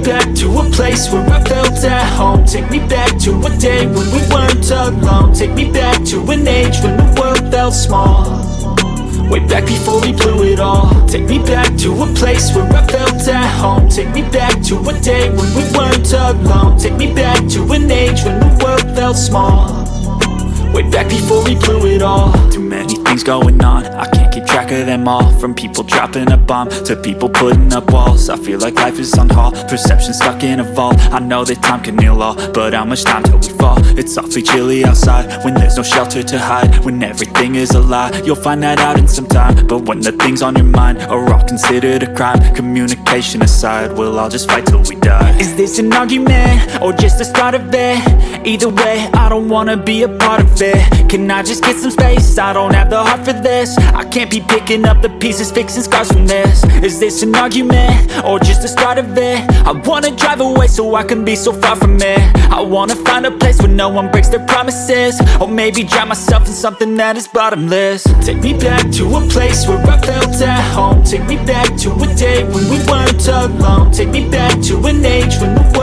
back to a place where I felt at home. Take me back to a day when we weren't alone. Take me back to an age when the world felt small, way back before we blew it all. Take me back to a place where I felt at home. Take me back to a day when we weren't alone. Take me back to an age when the world felt small, way back before we blew it all. Too many things going on, I can't keep track of them all. From people dropping a bomb to people putting up walls. I feel like life is on hold, perception stuck in a vault. I know that time can heal all, but how much time till we fall? It's awfully chilly outside when there's no shelter to hide. When everything is a lie, you'll find that out in some time. But when the things on your mind are all considered a crime, communication aside, we'll all just fight till we die. Is this an argument or just the start of it? Either way, I don't wanna be a part of it. Can I just get some space? I don't have the heart for this. I can't be picking up the pieces, fixing scars from this. Is this an argument or just the start of it? I wanna drive away so I can be so far from it. I wanna find a place where no one breaks their promises, or maybe drown myself in something that is bottomless. Take me back to a place where I felt at home. Take me back to a day when we weren't alone. Take me back to an age when the world